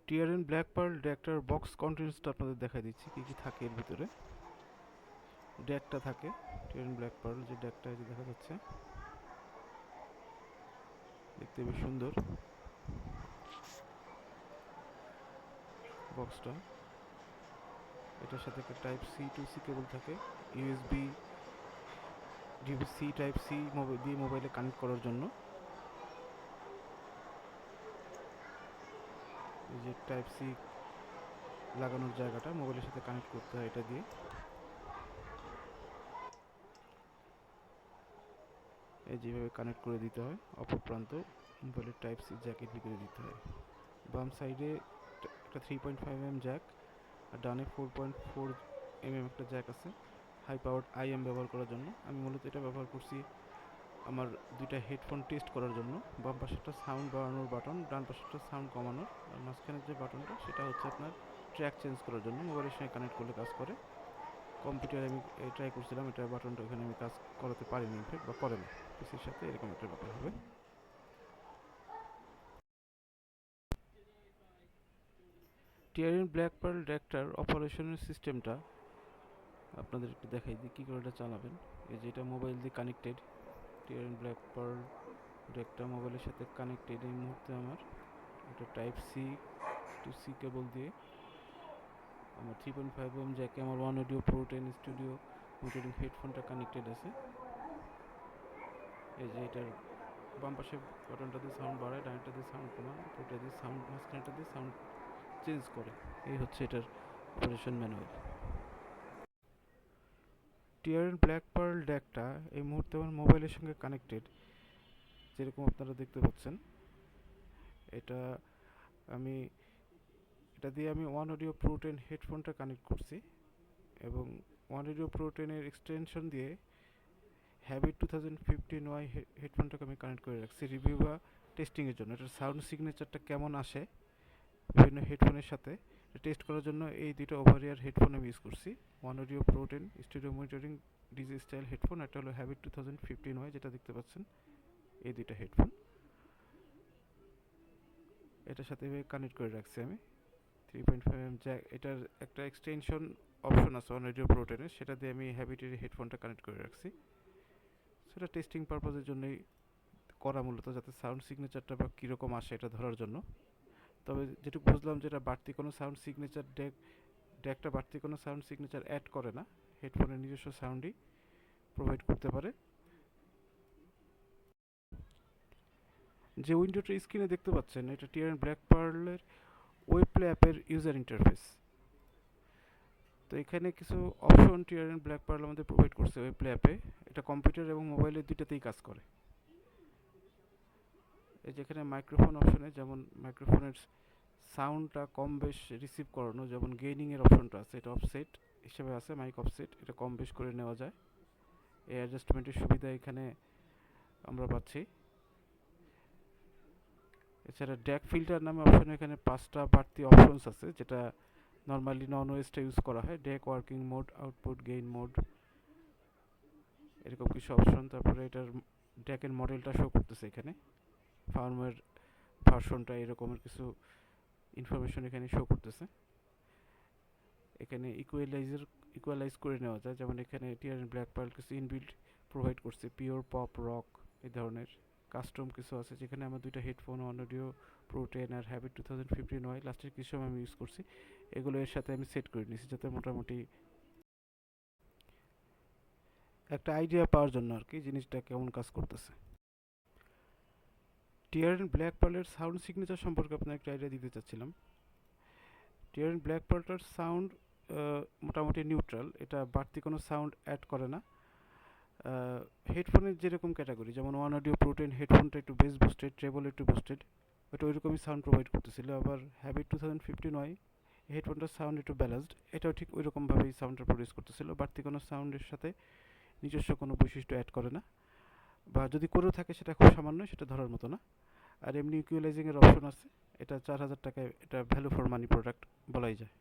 TRN black pearl ডেকটার box কন্টেন্টসটা আপনাদের দেখাই দিচ্ছি কি কি থাকে এর ভিতরে। ডেকটা থাকে টিআরএন ব্ল্যাক পার্ল, যে ডেকটা যে দেখা যাচ্ছে, দেখতে বেশ সুন্দর বক্সটা। এটার সাথে একটা type C to C cable থাকে, ইউএসবি সি টাইপ সি দিয়ে মোবাইলে কানেক্ট করার জন্য। এই যে টাইপ সি লাগানোর জায়গাটা মোবাইলের সাথে কানেক্ট করতে হয় এটা দিয়ে। এই যেভাবে কানেক্ট করে দিতে হয়, অপর প্রান্ত মোবাইলের টাইপ সি জ্যাকের ভিতরে দিতে হয়। বাম সাইডে একটা 3.5mm জ্যাক, আর ডানে 4.4mm একটা জ্যাক আছে হাই পাওয়ার্ড আইএম ব্যবহার করার জন্য। আমি মূলত এটা ব্যবহার করছি আমার দুইটা হেডফোন টেস্ট করার জন্য। বাম পাশেরটা সাউন্ড বাড়ানোর বাটন, ডান পাশেরটা সাউন্ড কমানোর, আর মাঝখানের যে বাটনটা সেটা হচ্ছে আপনার ট্র্যাক চেঞ্জ করার জন্য, মোবাইলের সঙ্গে কানেক্ট করলে কাজ করে। কম্পিউটারে আমি ট্রাই করছিলাম, এটা বাটনটা ওখানে আমি কাজ করাতে পারিনি ইনফ্যাক্ট, বা করে না। পিসির সাথে এরকম একটা ব্যাপার হবে। টিআরএন ব্ল্যাক পার্ল ডেকটার অপারেশনের সিস্টেমটা আপনাদের একটু দেখাই দিই কী করে এটা চালাবেন। এই যে এটা মোবাইল দিয়ে কানেক্টেড, টিআরএন ব্ল্যাক পার্ল ডেকটা মোবাইলের সাথে কানেক্টেড এই মুহূর্তে। আমার এটা type C to C cable দিয়ে আমার 3.5mm জ্যাকে আমার One Audio Pro 10 studio monitoring হেডফোনটা কানেক্টেড আছে। এই যে এটার বাম পাশে বাটনটা দিয়ে সাউন্ড বাড়ায়, ডানটা দিয়ে সাউন্ড কমায়, উপরটা দিয়ে সাউন্ড, মাঝখানটা দিয়ে সাউন্ড চেঞ্জ করে। এই হচ্ছে এটার operation manual. TRN black pearl ডেকটা এই মুহূর্তে আমার মোবাইলের সঙ্গে কানেক্টেড, যেরকম আপনারা দেখতে পাচ্ছেন। এটা আমি এটা দিয়ে আমি ওয়ান অডিও প্রো 10 হেডফোনটা কানেক্ট করছি, এবং ওয়ান অডিও প্রো 10-এর এক্সটেনশন দিয়ে হ্যাবিট 2015Y হেডফোনটাকে আমি কানেক্ট করে রাখছি রিভিউ বা টেস্টিংয়ের জন্য। এটার সাউন্ড সিগনেচারটা কেমন আসে বিভিন্ন হেডফোনের সাথে টেস্ট করার জন্য এই দুটো ওভার ইয়ার হেডফোন আমি ইউজ করছি। One Audio Pro 10 studio monitoring DJ style headphone, একটা হলো হ্যাবিট 2015Y যেটা দেখতে পাচ্ছেন। এই দুইটা হেডফোন এটার সাথে কানেক্ট করে রাখছি আমি 3.5mm জ্যাক। এটার একটা এক্সটেনশন অপশন আছে ওয়ান অডিও প্রো 10-এর, সেটা দিয়ে আমি হ্যাবিটের হেডফোনটা কানেক্ট করে রাখছি। সেটা টেস্টিং পারপাসের জন্যই করা মূলত, যাতে সাউন্ড সিগনেচারটা বা কীরকম আসে এটা ধরার জন্য। তবে যেটুকু বুঝলাম যেটা বাড়তি কোনো সাউন্ড সিগনেচার ডেকটা বাড়তি কোনো সাউন্ড সিগনেচার অ্যাড করে না, হেডফোনের নিজস্ব সাউন্ডই প্রোভাইড করতে পারে। যে উইন্ডোটা স্ক্রিনে দেখতে পাচ্ছেন এটা টিআরএন ব্ল্যাক পার্লের ওয়েব প্লে অ্যাপের ইউজার ইন্টারফেস। তো এখানে কিছু অপশন টিআরএন ব্ল্যাক পার্ল আমাদের প্রোভাইড করছে ওয়েব প্লে অ্যাপে। এটা কম্পিউটার এবং মোবাইলের দুইটাতেই কাজ করে। এই যেখানে মাইক্রোফোন অপশনে, যেমন মাইক্রোফোনের সাউন্ডটা কম বেশ রিসিভ করানো, যেমন গেইনিংয়ের অপশনটা আছে, এটা অফসেট হিসেবে আছে, মাইক অফসেট, এটা কম বেশ করে নেওয়া যায়। এই অ্যাডজাস্টমেন্টের সুবিধা এখানে আমরা পাচ্ছি। এছাড়া ড্যাক ফিল্টার নামে অপশন, এখানে 5টা বাড়তি অপশনস আছে, যেটা নর্মালি নন ওয়েস্টে ইউজ করা হয়। DAC working mode, output gain mode, এরকম কিছু অপশন। তারপরে এটার ড্যাকের মডেলটা শো করতেছে এখানে, ফার্মওয়্যার ভার্সনটা, এরকমের কিছু ইনফরমেশন এখানে শো করতেছে। এখানে ইকুয়ালাইজ করে নেওয়া যায়, যেমন এখানে টিআরএন ব্ল্যাক পার্ল কিছু ইনবিল্ট প্রোভাইড করছে, পিওর পপ রক এই ধরনের কাস্টম কিছু আছে, যেখানে আমার দুইটা হেডফোন ওয়ান অডিও প্রো 10 আর হ্যাবিট 2015Y লাস্টের কিছু সময় আমি ইউজ করছি, এগুলো এর সাথে আমি সেট করে নিয়েছি, যাতে মোটামুটি একটা আইডিয়া পাওয়ার জন্য আর কি জিনিসটা কেমন কাজ করতেছে। টিআরএন ব্ল্যাক পার্লের সাউন্ড সিগনেচার সম্পর্কে আপনার একটা আইডিয়া দিতে চাচ্ছিলাম। টিআরএন ব্ল্যাক পার্লটার সাউন্ড মোটামুটি নিউট্রাল, এটা বাড়তি কোনো সাউন্ড অ্যাড করে না। হেডফোনের যেরকম ক্যাটাগরি, যেমন ওয়ান অডিও প্রো 10 হেডফোনটা একটু বেস বুস্টেড, ট্রেবল একটু বুস্টেড, ওটা ওইরকমই সাউন্ড প্রোভাইড করতেছিল। আবার হ্যাবিট 2015Y হেডফোনটার সাউন্ড একটু ব্যালেন্সড, এটাও ঠিক ওইরকমভাবেই সাউন্ডটা প্রডিউস করতেছিল। বাড়তি কোনো সাউন্ডের সাথে নিজস্ব কোনো বৈশিষ্ট্য অ্যাড করে না, বা যদি করেও থাকে সেটা খুব সামান্য, সেটা ধরার মতো না। আর এমনি ইকুয়ালাইজিংয়ের অপশন আছে, এটা 4000 টাকায় এটা ভ্যালু ফর মানি প্রোডাক্ট বলাই যায়।